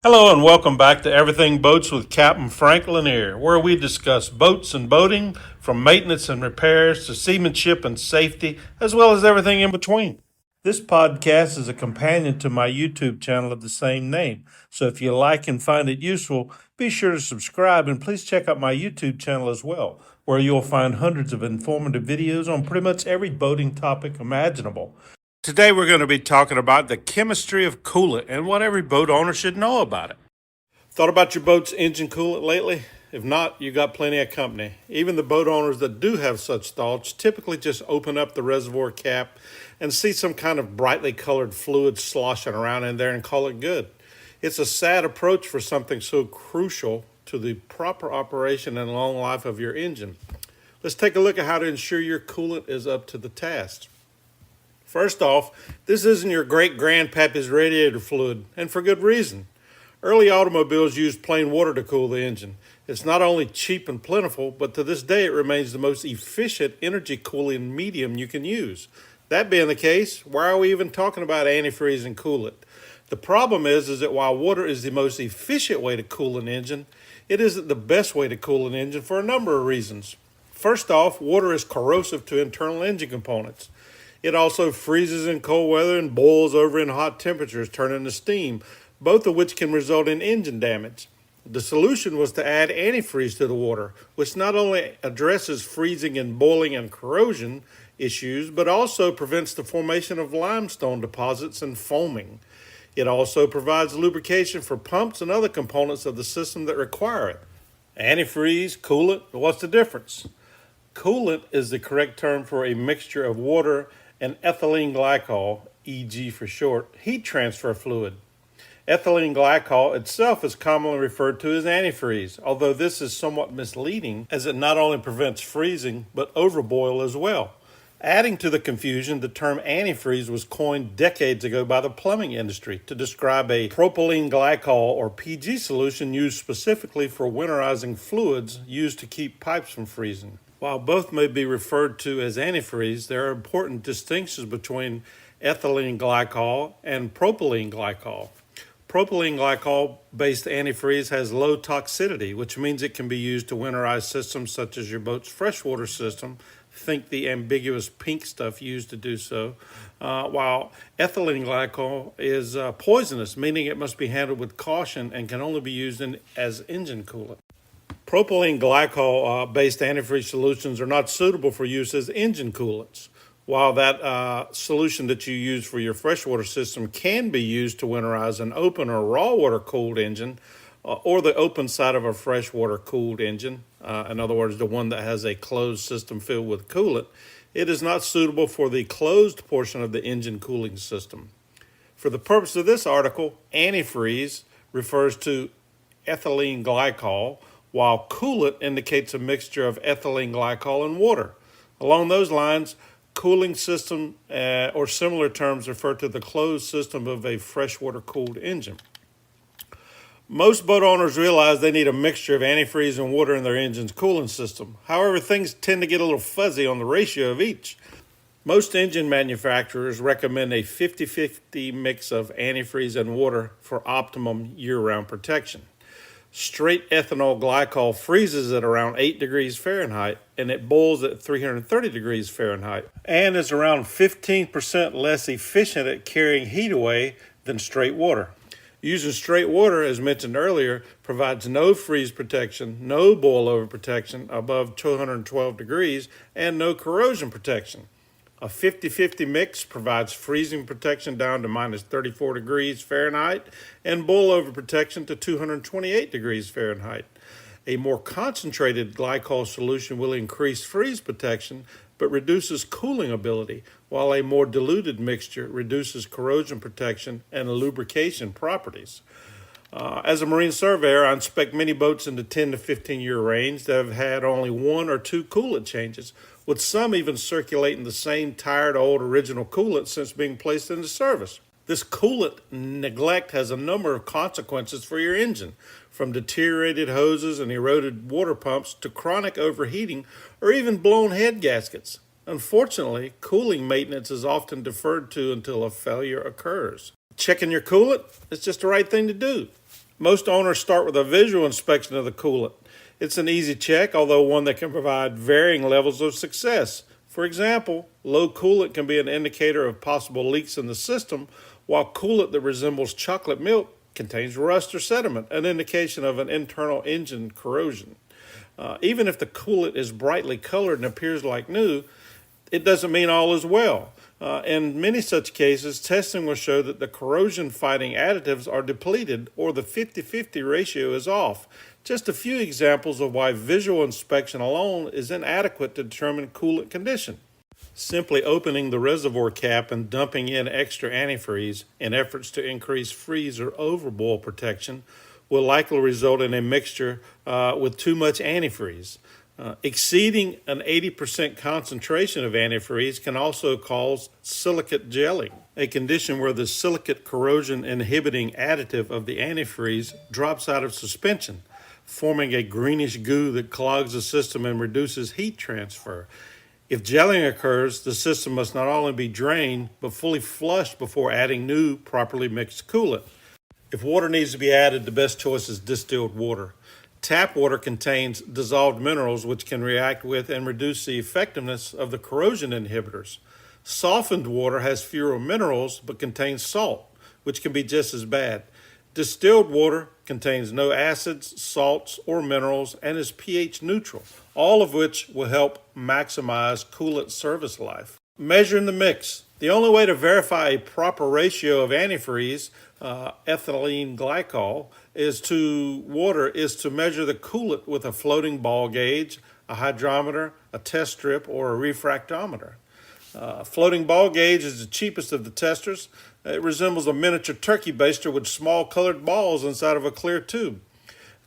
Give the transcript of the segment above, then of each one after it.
Hello and welcome back to Everything Boats with Captain Frank Lanier, where we discuss boats and boating, from maintenance and repairs to seamanship and safety, as well as everything in between. This podcast is a companion to my YouTube channel of the same name, so if you like and find it useful, be sure to subscribe and please check out my YouTube channel as well, where you'll find hundreds of informative videos on pretty much every boating topic imaginable. Today we're going to be talking about the chemistry of coolant and what every boat owner should know about it. Thought about your boat's engine coolant lately? If not, you got plenty of company. Even the boat owners that do have such thoughts typically just open up the reservoir cap and see some kind of brightly colored fluid sloshing around in there and call it good. It's a sad approach for something so crucial to the proper operation and long life of your engine. Let's take a look at how to ensure your coolant is up to the task. First off, this isn't your great-grandpappy's radiator fluid, and for good reason. Early automobiles used plain water to cool the engine. It's not only cheap and plentiful, but to this day it remains the most efficient energy cooling medium you can use. That being the case, why are we even talking about antifreeze and coolant? The problem is that while water is the most efficient way to cool an engine, it isn't the best way to cool an engine for a number of reasons. First off, water is corrosive to internal engine components. It also freezes in cold weather and boils over in hot temperatures, turning to steam, both of which can result in engine damage. The solution was to add antifreeze to the water, which not only addresses freezing and boiling and corrosion issues, but also prevents the formation of limestone deposits and foaming. It also provides lubrication for pumps and other components of the system that require it. Antifreeze, coolant, what's the difference? Coolant is the correct term for a mixture of water and ethylene glycol, EG for short, heat transfer fluid. Ethylene glycol itself is commonly referred to as antifreeze, although this is somewhat misleading as it not only prevents freezing, but overboil as well. Adding to the confusion, the term antifreeze was coined decades ago by the plumbing industry to describe a propylene glycol or PG solution used specifically for winterizing fluids used to keep pipes from freezing. While both may be referred to as antifreeze, there are important distinctions between ethylene glycol and propylene glycol. Propylene glycol-based antifreeze has low toxicity, which means it can be used to winterize systems such as your boat's freshwater system. Think the ambiguous pink stuff used to do so. While ethylene glycol is poisonous, meaning it must be handled with caution and can only be used as engine coolant. Propylene glycol-based antifreeze solutions are not suitable for use as engine coolants. While that solution that you use for your freshwater system can be used to winterize an open or raw water cooled engine or the open side of a freshwater cooled engine, in other words, the one that has a closed system filled with coolant, it is not suitable for the closed portion of the engine cooling system. For the purpose of this article, antifreeze refers to ethylene glycol, while coolant indicates a mixture of ethylene glycol and water. Along those lines, cooling system or similar terms refer to the closed system of a freshwater cooled engine. Most boat owners realize they need a mixture of antifreeze and water in their engine's cooling system. However, things tend to get a little fuzzy on the ratio of each. Most engine manufacturers recommend a 50-50 mix of antifreeze and water for optimum year-round protection. Straight ethanol glycol freezes at around 8 degrees Fahrenheit and it boils at 330 degrees Fahrenheit and is around 15% less efficient at carrying heat away than straight water. Using straight water, as mentioned earlier, provides no freeze protection, no boil over protection above 212 degrees, and no corrosion protection. A 50-50 mix provides freezing protection down to minus 34 degrees Fahrenheit and boil over protection to 228 degrees Fahrenheit. A more concentrated glycol solution will increase freeze protection but reduces cooling ability, while a more diluted mixture reduces corrosion protection and lubrication properties. As a marine surveyor, I inspect many boats in the 10 to 15 year range that have had only one or two coolant changes, with some even circulating the same tired old original coolant since being placed into service. This coolant neglect has a number of consequences for your engine, from deteriorated hoses and eroded water pumps to chronic overheating or even blown head gaskets. Unfortunately, cooling maintenance is often deferred to until a failure occurs. Checking your coolant is just the right thing to do. Most owners start with a visual inspection of the coolant. It's an easy check, although one that can provide varying levels of success. For example, low coolant can be an indicator of possible leaks in the system, while coolant that resembles chocolate milk contains rust or sediment, an indication of an internal engine corrosion. Even if the coolant is brightly colored and appears like new, it doesn't mean all is well. In many such cases, testing will show that the corrosion-fighting additives are depleted or the 50-50 ratio is off. Just a few examples of why visual inspection alone is inadequate to determine coolant condition. Simply opening the reservoir cap and dumping in extra antifreeze in efforts to increase freeze or overboil protection will likely result in a mixture with too much antifreeze. Exceeding an 80% concentration of antifreeze can also cause silicate gelling, a condition where the silicate corrosion inhibiting additive of the antifreeze drops out of suspension, forming a greenish goo that clogs the system and reduces heat transfer. If gelling occurs, the system must not only be drained, but fully flushed before adding new, properly mixed coolant. If water needs to be added, the best choice is distilled water. Tap water contains dissolved minerals which can react with and reduce the effectiveness of the corrosion inhibitors. Softened water has fewer minerals but contains salt, which can be just as bad. Distilled water contains no acids, salts, or minerals and is pH neutral, all of which will help maximize coolant service life. Measuring the mix. The only way to verify a proper ratio of antifreeze, ethylene glycol, is to measure the coolant with a floating ball gauge, a hydrometer, a test strip, or a refractometer. Floating ball gauge is the cheapest of the testers. It resembles a miniature turkey baster with small colored balls inside of a clear tube.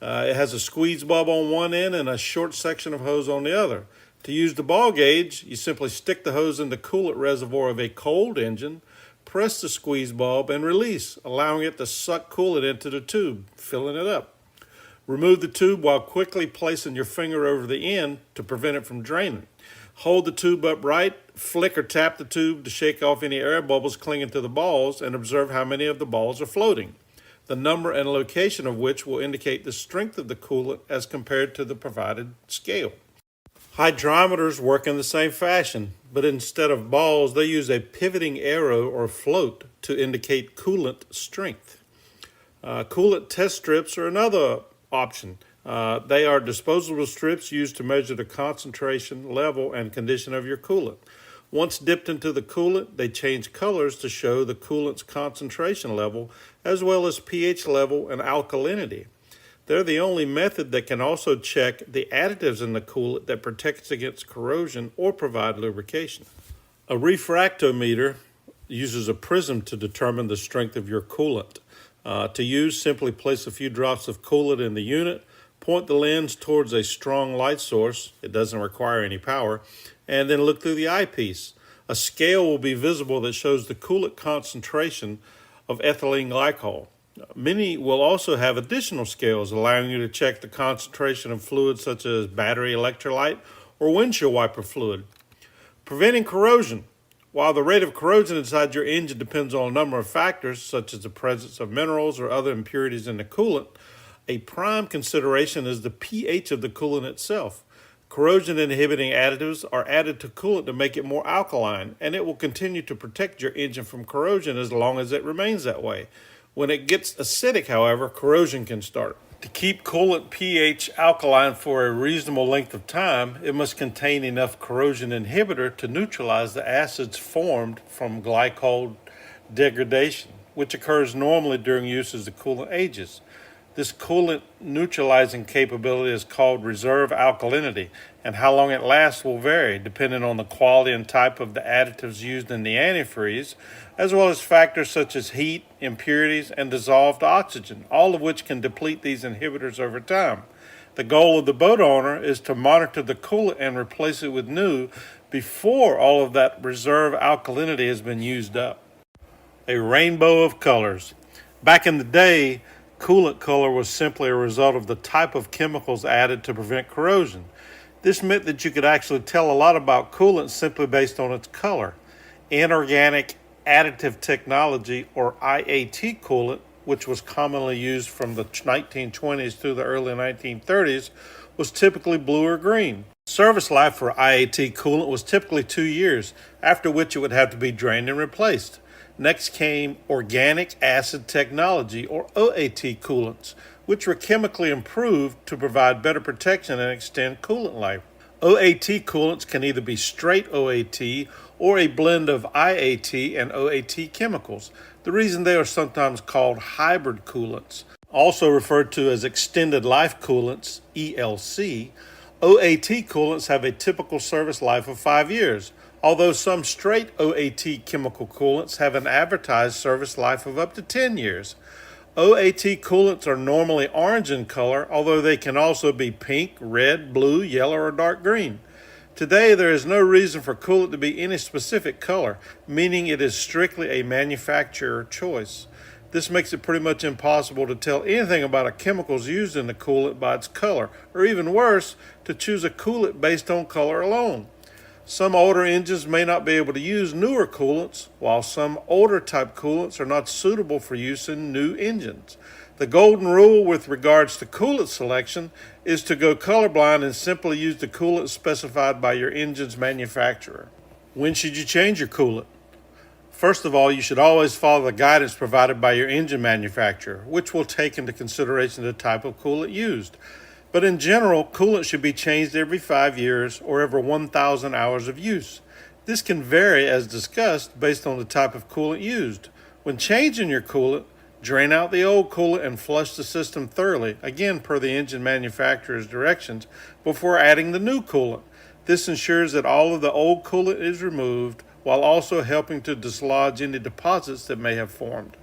It has a squeeze bulb on one end and a short section of hose on the other. To use the ball gauge, you simply stick the hose in the coolant reservoir of a cold engine, press the squeeze bulb, and release, allowing it to suck coolant into the tube, filling it up. Remove the tube while quickly placing your finger over the end to prevent it from draining. Hold the tube upright, flick or tap the tube to shake off any air bubbles clinging to the balls, and observe how many of the balls are floating, the number and location of which will indicate the strength of the coolant as compared to the provided scale. Hydrometers work in the same fashion, but instead of balls, they use a pivoting arrow or float to indicate coolant strength. Coolant test strips are another option. They are disposable strips used to measure the concentration, level, and condition of your coolant. Once dipped into the coolant, they change colors to show the coolant's concentration level, as well as pH level and alkalinity. They're the only method that can also check the additives in the coolant that protects against corrosion or provide lubrication. A refractometer uses a prism to determine the strength of your coolant. To use, simply place a few drops of coolant in the unit, point the lens towards a strong light source, it doesn't require any power, and then look through the eyepiece. A scale will be visible that shows the coolant concentration of ethylene glycol. Many will also have additional scales allowing you to check the concentration of fluids such as battery electrolyte or windshield wiper fluid. Preventing corrosion. While the rate of corrosion inside your engine depends on a number of factors, such as the presence of minerals or other impurities in the coolant, a prime consideration is the pH of the coolant itself. Corrosion-inhibiting additives are added to coolant to make it more alkaline, and it will continue to protect your engine from corrosion as long as it remains that way. When it gets acidic, however, corrosion can start. To keep coolant pH alkaline for a reasonable length of time, it must contain enough corrosion inhibitor to neutralize the acids formed from glycol degradation, which occurs normally during use as the coolant ages. This coolant neutralizing capability is called reserve alkalinity, and how long it lasts will vary depending on the quality and type of the additives used in the antifreeze, as well as factors such as heat, impurities, and dissolved oxygen, all of which can deplete these inhibitors over time. The goal of the boat owner is to monitor the coolant and replace it with new before all of that reserve alkalinity has been used up. A rainbow of colors. Back in the day, coolant color was simply a result of the type of chemicals added to prevent corrosion. This meant that you could actually tell a lot about coolant simply based on its color. Inorganic additive technology, or IAT coolant, which was commonly used from the 1920s through the early 1930s, was typically blue or green. Service life for IAT coolant was typically 2 years, after which it would have to be drained and replaced. Next came organic acid technology, or OAT coolants, which were chemically improved to provide better protection and extend coolant life. OAT coolants can either be straight OAT or a blend of IAT and OAT chemicals. The reason they are sometimes called hybrid coolants, also referred to as extended life coolants, ELC, OAT coolants have a typical service life of 5 years, although some straight OAT chemical coolants have an advertised service life of up to 10 years. OAT coolants are normally orange in color, although they can also be pink, red, blue, yellow, or dark green. Today, there is no reason for coolant to be any specific color, meaning it is strictly a manufacturer choice. This makes it pretty much impossible to tell anything about a chemicals used in the coolant by its color, or even worse, to choose a coolant based on color alone. Some older engines may not be able to use newer coolants, while some older type coolants are not suitable for use in new engines. The golden rule with regards to coolant selection is to go colorblind and simply use the coolant specified by your engine's manufacturer. When should you change your coolant? First of all, you should always follow the guidance provided by your engine manufacturer, which will take into consideration the type of coolant used. But in general, coolant should be changed every 5 years or every 1,000 hours of use. This can vary, as discussed, based on the type of coolant used. When changing your coolant, drain out the old coolant and flush the system thoroughly, again per the engine manufacturer's directions, before adding the new coolant. This ensures that all of the old coolant is removed, while also helping to dislodge any deposits that may have formed.